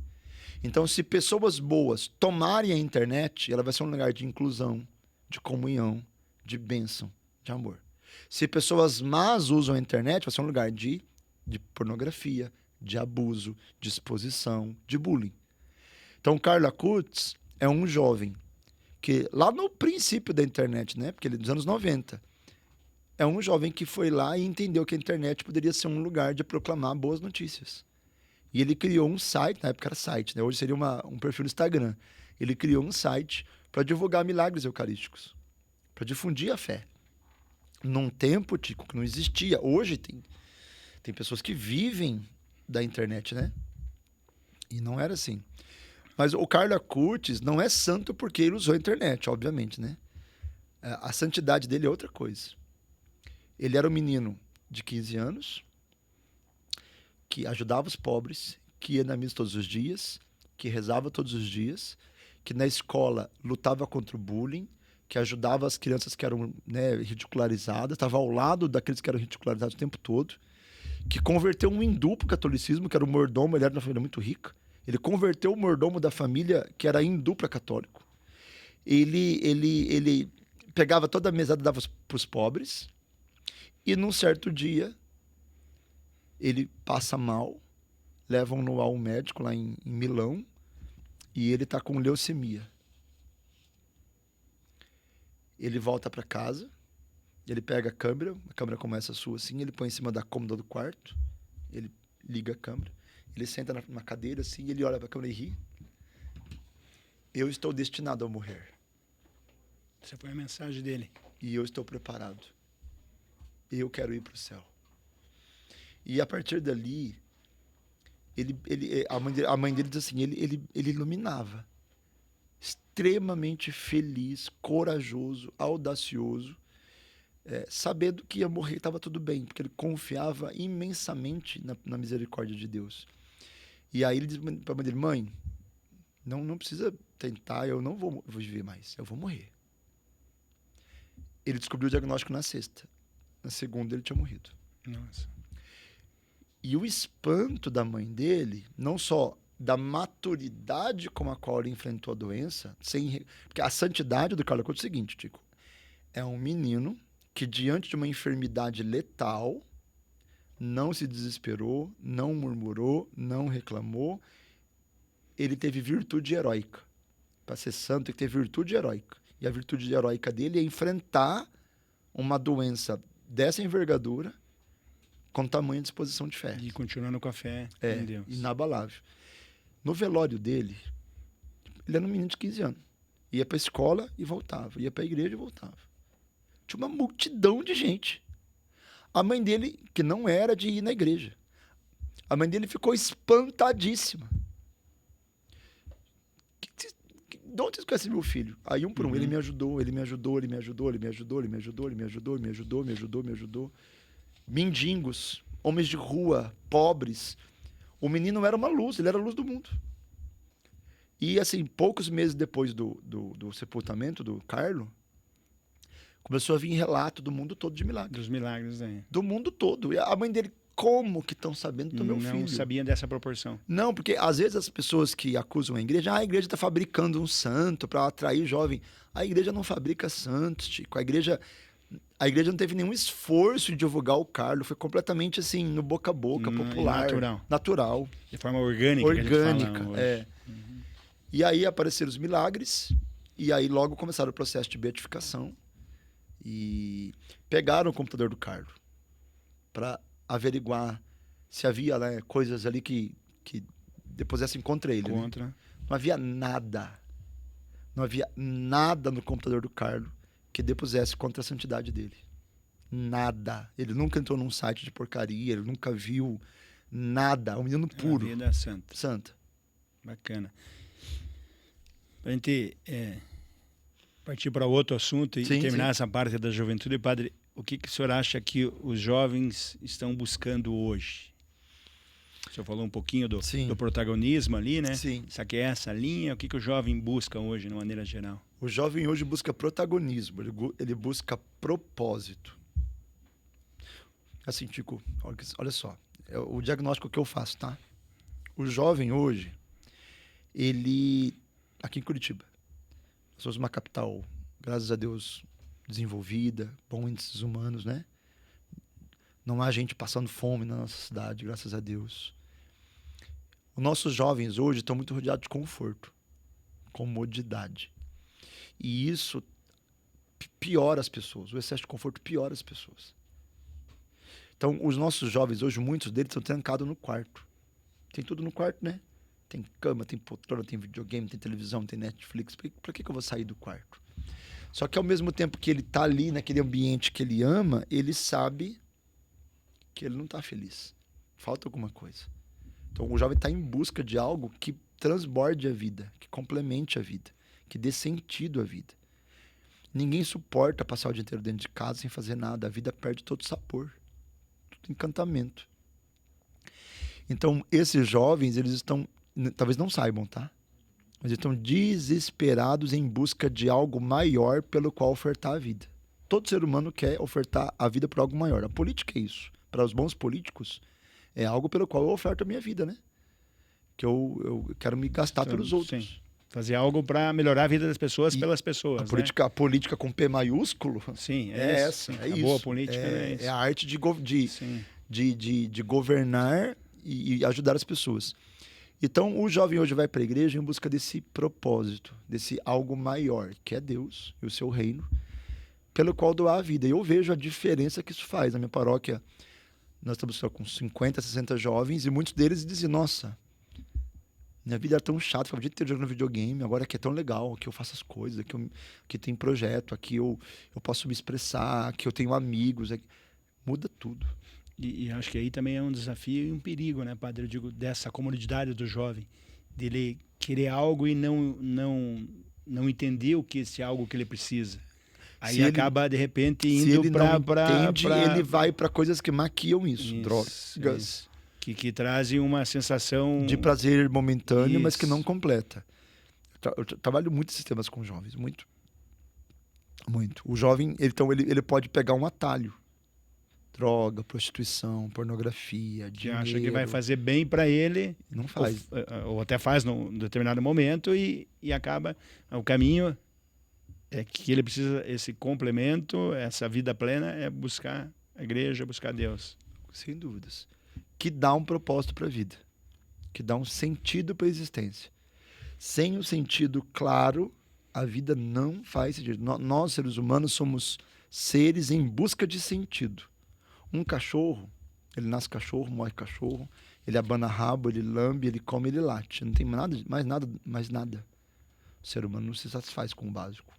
Então, se pessoas boas tomarem a internet, ela vai ser um lugar de inclusão, de comunhão, de bênção, de amor. Se pessoas más usam a internet, vai ser um lugar de pornografia, de abuso, de exposição, de bullying. Então, Carlos Acutis é um jovem que, lá no princípio da internet, né? Porque ele é dos anos 90, é um jovem que foi lá e entendeu que a internet poderia ser um lugar de proclamar boas notícias. E ele criou um site, na época era site, né? Hoje seria um perfil no Instagram. Ele criou um site para divulgar milagres eucarísticos, para difundir a fé. Num tempo, Tico, que não existia. Hoje tem pessoas que vivem da internet, né? E não era assim. Mas o Carlos Acutis não é santo porque ele usou a internet, obviamente, né? A santidade dele é outra coisa. Ele era um menino de 15 anos, que ajudava os pobres, que ia na missa todos os dias, que rezava todos os dias, que na escola lutava contra o bullying, que ajudava as crianças que eram, né, ridicularizadas, estava ao lado daqueles que eram ridicularizados o tempo todo, que converteu um hindu para o catolicismo, que era o mordomo, ele era de uma família muito rica. Ele converteu o mordomo da família, que era hindu, para católico. Ele pegava toda a mesada e dava para os pobres, e num certo dia ele passa mal, levam-no ao médico lá em Milão, e ele está com leucemia. Ele volta para casa, ele pega a câmera começa a sua assim, ele põe em cima da cômoda do quarto, ele liga a câmera, ele senta numa cadeira assim, ele olha para a câmera e ri. Eu estou destinado a morrer. Essa foi a mensagem dele. E eu estou preparado. Eu quero ir para o céu. E a partir dali, a mãe dele diz assim, ele iluminava. Extremamente feliz, corajoso, audacioso, sabendo que ia morrer, estava tudo bem, porque ele confiava imensamente na misericórdia de Deus. E aí ele diz para a mãe dele, mãe, não precisa tentar, eu não vou viver mais, eu vou morrer. Ele descobriu o diagnóstico na sexta. Na segunda, ele tinha morrido. Nossa. E o espanto da mãe dele, não só da maturidade com a qual ele enfrentou a doença, porque a santidade do Carlos Couto é o seguinte, Tico, é um menino que, diante de uma enfermidade letal, não se desesperou, não murmurou, não reclamou, ele teve virtude heróica. Para ser santo, tem que ter virtude heróica. E a virtude heróica dele é enfrentar uma doença dessa envergadura com tamanha disposição de fé. E continuando com a fé em Deus. Inabalável. No velório dele, ele era um menino de 15 anos. Ia para a escola e voltava. Ia para a igreja e voltava. Tinha uma multidão de gente. A mãe dele, que não era de ir na igreja, a mãe dele ficou espantadíssima. De onde você conhece meu filho? Aí um por um, ele me ajudou. Mendigos, homens de rua, pobres. O menino era uma luz, ele era a luz do mundo. E assim, poucos meses depois do sepultamento do Carlo, começou a vir relato do mundo todo de milagres. Dos milagres, né? Do mundo todo. E a mãe dele, como que estão sabendo do meu filho? Não sabia dessa proporção. Não, porque às vezes as pessoas que acusam a igreja está fabricando um santo para atrair jovem. A igreja não fabrica santos, Chico. A igreja não teve nenhum esforço de divulgar o Carlo. Foi completamente assim, no boca a boca, popular. Natural. De forma orgânica. Orgânica, E aí apareceram os milagres. E aí logo começaram o processo de beatificação. E pegaram o computador do Carlo para averiguar se havia coisas ali que depusessem contra ele. Né? Não havia nada. Não havia nada no computador do Carlo que depusesse contra a santidade dele. Nada. Ele nunca entrou num site de porcaria, ele nunca viu nada. Um menino puro. A vida santa. Santa. Bacana. Pra gente partir para outro assunto e terminar essa parte da juventude, padre, o que o senhor acha que os jovens estão buscando hoje? O senhor falou um pouquinho do protagonismo ali, né? Sim. Sabe essa linha? O que o jovem busca hoje, de maneira geral? O jovem hoje busca protagonismo, ele busca propósito. Assim, Tico, olha só, é o diagnóstico que eu faço, tá? O jovem hoje, ele, aqui em Curitiba, nós somos uma capital, graças a Deus, desenvolvida, bons índices humanos, né? Não há gente passando fome na nossa cidade, graças a Deus. Os nossos jovens hoje estão muito rodeados de conforto, comodidade. E isso piora as pessoas. O excesso de conforto piora as pessoas. Então, os nossos jovens hoje, muitos deles estão trancados no quarto. Tem tudo no quarto, né? Tem cama, tem poltrona, tem videogame, tem televisão, tem Netflix. Por que eu vou sair do quarto? Só que ao mesmo tempo que ele está ali naquele ambiente que ele ama, ele sabe que ele não está feliz. Falta alguma coisa. Então o jovem está em busca de algo que transborde a vida, que complemente a vida, que dê sentido à vida. Ninguém suporta passar o dia inteiro dentro de casa sem fazer nada. A vida perde todo sabor, todo encantamento. Então esses jovens, eles estão, talvez não saibam, tá? Mas estão desesperados em busca de algo maior pelo qual ofertar a vida. Todo ser humano quer ofertar a vida por algo maior. A política é isso. Para os bons políticos, é algo pelo qual eu oferto a minha vida, né? Que eu quero me gastar pelos outros. Sim. Fazer algo para melhorar a vida das pessoas pelas pessoas. A política com P maiúsculo. Sim, essa. É isso. Boa política é isso. É a arte de governar e ajudar as pessoas. Então, o jovem hoje vai para a igreja em busca desse propósito, desse algo maior, que é Deus e o seu reino, pelo qual doar a vida. E eu vejo a diferença que isso faz. Na minha paróquia, nós estamos só com 50, 60 jovens, e muitos deles dizem, nossa, minha vida era tão chata, ficava o dia inteiro jogando videogame, agora aqui é tão legal, aqui eu faço as coisas, aqui tem projeto, aqui eu posso me expressar, aqui eu tenho amigos, muda tudo. E acho que aí também é um desafio e um perigo, né, padre? Eu digo, dessa comodidade do jovem, dele querer algo e não entender o que esse algo que ele precisa. Aí acaba, de repente, indo ele vai para coisas que maquiam isso, drogas. Isso. Que trazem uma sensação... de prazer momentâneo, mas que não completa. Eu trabalho muito esses temas com jovens, muito. Muito. O jovem, ele pode pegar um atalho. Droga, prostituição, pornografia, Que dinheiro. acha que vai fazer bem para ele, Não faz. ou até faz num determinado momento e acaba. O caminho é que ele precisa, esse complemento, essa vida plena, é buscar a igreja, buscar Deus. Sem dúvidas. Que dá um propósito para a vida. Que dá um sentido para a existência. Sem o sentido claro, a vida não faz sentido. Nós, seres humanos, somos seres em busca de sentido. Um cachorro, ele nasce cachorro, morre cachorro, ele abana rabo, ele lambe, ele come, ele late. Não tem mais nada. O ser humano não se satisfaz com o básico.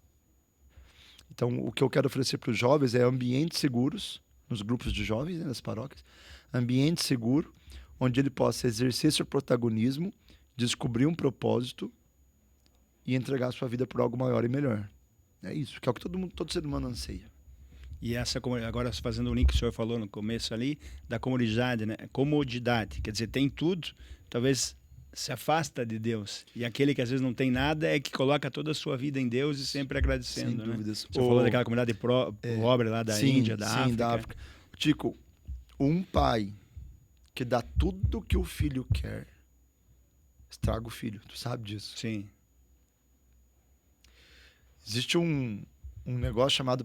Então, o que eu quero oferecer para os jovens é ambientes seguros, nos grupos de jovens, né, nas paróquias, ambiente seguro, onde ele possa exercer seu protagonismo, descobrir um propósito e entregar a sua vida por algo maior e melhor. É isso, que é o que todo ser humano anseia. E essa, agora fazendo o link que o senhor falou no começo ali, da comodidade, né? Comodidade, quer dizer, tem tudo, talvez se afasta de Deus. E aquele que às vezes não tem nada é que coloca toda a sua vida em Deus e sempre agradecendo. Sem dúvidas. Né? Você falou daquela comunidade pobre lá da Índia, da África. Tico, um pai que dá tudo que o filho quer, estraga o filho. Tu sabe disso? Sim. Existe um negócio chamado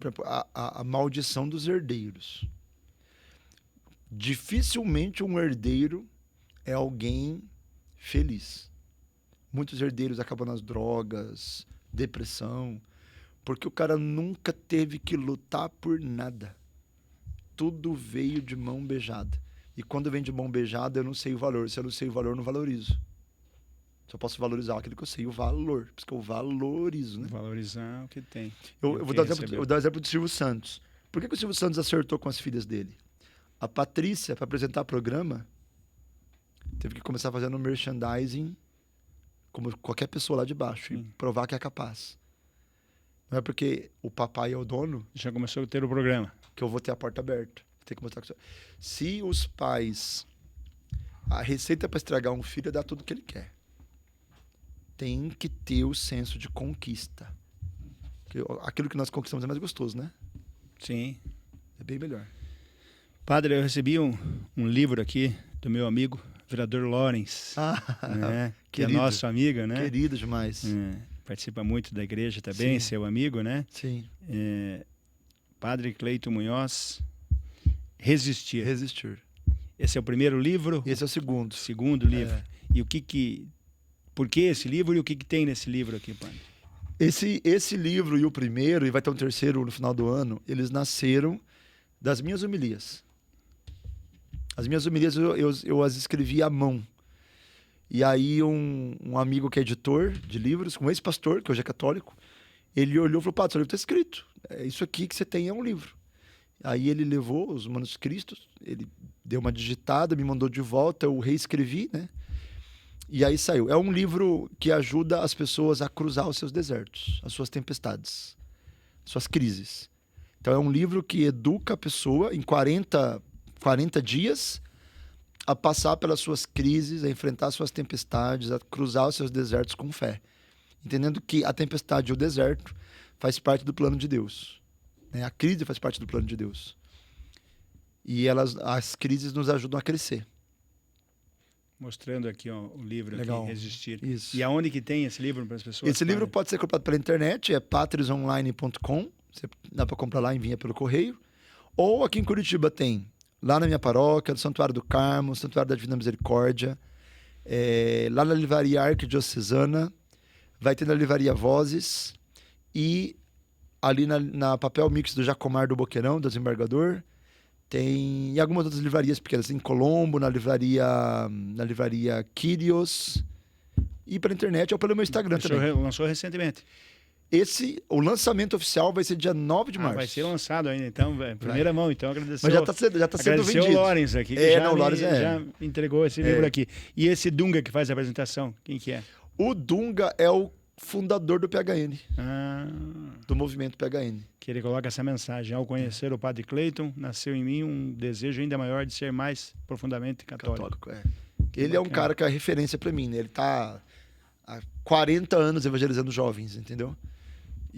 a maldição dos herdeiros. Dificilmente um herdeiro é alguém feliz. Muitos herdeiros acabam nas drogas, depressão, porque o cara nunca teve que lutar por nada. Tudo veio de mão beijada. E quando vem de mão beijada, eu não sei o valor. Se eu não sei o valor, eu não valorizo. Só posso valorizar aquilo que eu sei, o valor. Por isso que eu valorizo, né? Valorizar o que tem. Eu vou dar um exemplo do Silvio Santos. Por que o Silvio Santos acertou com as filhas dele? A Patrícia, para apresentar o programa, teve que começar fazendo merchandising como qualquer pessoa lá de baixo. E provar que é capaz. Não é porque o papai é o dono... Já começou a ter o programa. Que eu vou ter a porta aberta. Tem que mostrar que... Se os pais... A receita para estragar um filho é dar tudo que ele quer. Tem que ter o senso de conquista. Aquilo que nós conquistamos é mais gostoso, né? Sim. É bem melhor. Padre, eu recebi um livro aqui do meu amigo, vereador Lawrence, né? Que é nosso amigo, né? Querido demais. Participa muito da igreja também, seu amigo, né? Sim. Padre Cleiton Munhoz, Resistir. Resistir. Esse é o primeiro livro? Esse é o segundo. Segundo livro. E por que esse livro e o que tem nesse livro aqui, Padre? Esse livro e o primeiro, e vai ter um terceiro no final do ano, eles nasceram das minhas homilias. As minhas homilias eu as escrevi à mão. E aí um amigo que é editor de livros, um ex-pastor, que hoje é católico, ele olhou e falou: Padre, seu livro está escrito. É isso aqui que você tem, é um livro. Aí ele levou os manuscritos, ele deu uma digitada, me mandou de volta, eu reescrevi, né? E aí saiu. É um livro que ajuda as pessoas a cruzar os seus desertos, as suas tempestades, suas crises. Então é um livro que educa a pessoa em 40 dias a passar pelas suas crises, a enfrentar suas tempestades, a cruzar os seus desertos com fé. Entendendo que a tempestade e o deserto faz parte do plano de Deus. A crise faz parte do plano de Deus. E as crises nos ajudam a crescer. Mostrando aqui o livro, legal. Aqui, Resistir. Isso. E aonde que tem esse livro para as pessoas? Esse livro pode ser comprado pela internet, é patrisonline.com. Dá para comprar lá, envia pelo correio. Ou aqui em Curitiba tem, lá na minha paróquia, no Santuário do Carmo, Santuário da Divina Misericórdia, lá na Livraria Arquidiocesana, vai ter na Livraria Vozes e ali na Papel Mix do Jacomar do Boqueirão, do Desembargador. Tem em algumas outras livrarias pequenas, em Colombo, na livraria Kyrios, e pela internet ou pelo meu Instagram também. Lançou recentemente. O lançamento oficial vai ser dia 9 de março. Vai ser lançado ainda, então, primeira mão, então agradecer. Mas já tá sendo vendido. Agradecer o Lawrence aqui, que já entregou esse livro aqui. E esse Dunga que faz a apresentação, quem que é? O Dunga é o fundador do PHN, do movimento PHN. Que ele coloca essa mensagem: ao conhecer o Padre Cleiton, nasceu em mim um desejo ainda maior de ser mais profundamente católico. Ele é um cara que é referência para mim, né? Ele tá há 40 anos evangelizando jovens, entendeu?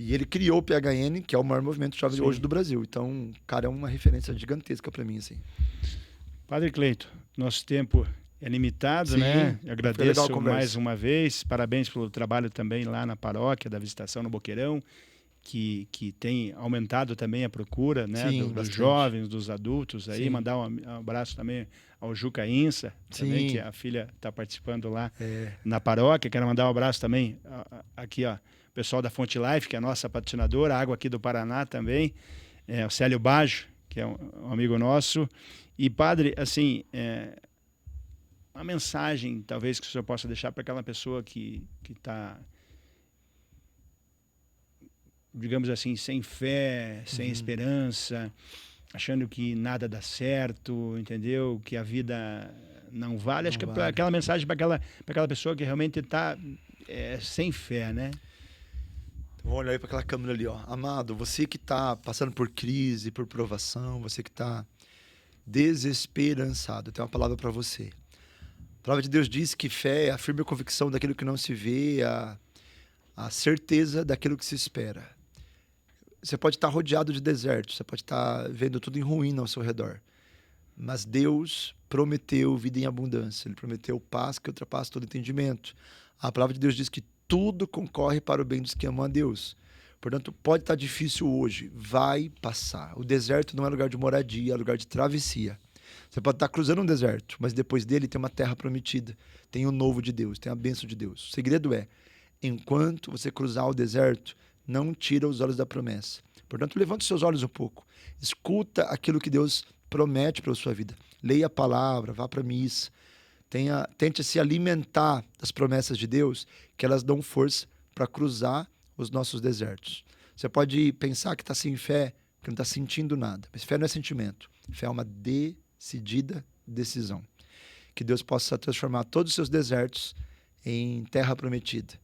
E ele criou o PHN, que é o maior movimento jovem Sim. hoje do Brasil. Então, o cara é uma referência gigantesca para mim, assim. Padre Cleito, nosso tempo é limitado, Sim, né? Eu foi legal agradeço a conversa. mais uma vez. Parabéns pelo trabalho também lá na paróquia da Visitação no Boqueirão, que tem aumentado também a procura, né? Sim, Dos bastante. jovens, dos adultos aí. Sim. Mandar um abraço também ao Juca Insa, também, Sim. que a filha está participando lá É, na paróquia. Quero mandar um abraço também aqui, ó, o pessoal da Fonte Life, que é a nossa patrocinadora, a água aqui do Paraná também, o Célio Baggio, que é um amigo nosso. E, padre, assim, uma mensagem, talvez, que o senhor possa deixar para aquela pessoa que está, digamos assim, sem fé, sem esperança, achando que nada dá certo, entendeu? Que a vida não vale. Acho que vale. aquela mensagem para aquela pessoa que realmente está sem fé, né? Vamos olhar aí para aquela câmera ali, ó. Amado, você que está passando por crise, por provação, você que está desesperançado, eu tenho uma palavra para você. A palavra de Deus diz que fé é a firme convicção daquilo que não se vê, a certeza daquilo que se espera. Você pode estar rodeado de deserto, você pode estar vendo tudo em ruína ao seu redor, mas Deus prometeu vida em abundância, Ele prometeu paz que ultrapassa todo entendimento. A palavra de Deus diz que tudo concorre para o bem dos que amam a Deus. Portanto, pode estar difícil hoje, vai passar. O deserto não é lugar de moradia, é lugar de travessia. Você pode estar cruzando um deserto, mas depois dele tem uma terra prometida, tem o novo de Deus, tem a bênção de Deus. O segredo é, enquanto você cruzar o deserto, não tira os olhos da promessa. Portanto, levante os seus olhos um pouco, escuta aquilo que Deus promete para a sua vida. Leia a palavra, vá para a missa, tente se alimentar das promessas de Deus, que elas dão força para cruzar os nossos desertos. Você pode pensar que está sem fé, que não está sentindo nada, mas fé não é sentimento, fé é uma decidida decisão. Que Deus possa transformar todos os seus desertos em terra prometida,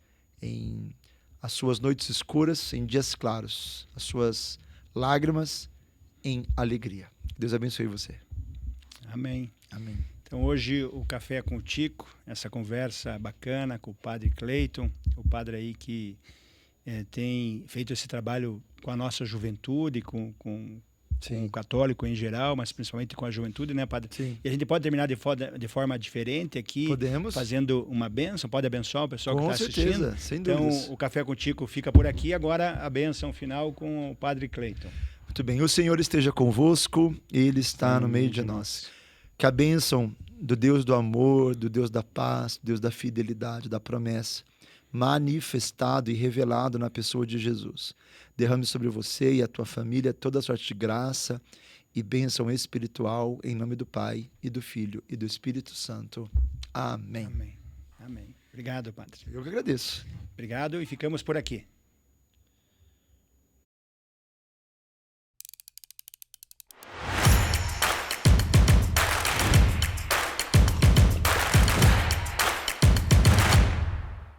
em as suas noites escuras em dias claros, as suas lágrimas em alegria. Deus abençoe você. Amém. Amém. Então, hoje o Café com o Tico, essa conversa bacana com o Padre Cleiton, o padre aí que tem feito esse trabalho com a nossa juventude, com o católico em geral, mas principalmente com a juventude, né, padre? Sim. E a gente pode terminar de forma diferente aqui, Podemos. fazendo uma bênção, pode abençoar o pessoal que está assistindo. Com certeza, sem dúvidas. Então, o Café com o Tico fica por aqui, agora a bênção final com o Padre Cleiton. Muito bem, o Senhor esteja convosco, Ele está no meio de nós. Que a bênção do Deus do amor, do Deus da paz, do Deus da fidelidade, da promessa, manifestado e revelado na pessoa de Jesus, derrame sobre você e a tua família toda a sorte de graça e bênção espiritual, em nome do Pai, e do Filho, e do Espírito Santo. Amém. Amém. Amém. Obrigado, padre. Eu que agradeço. Obrigado e ficamos por aqui.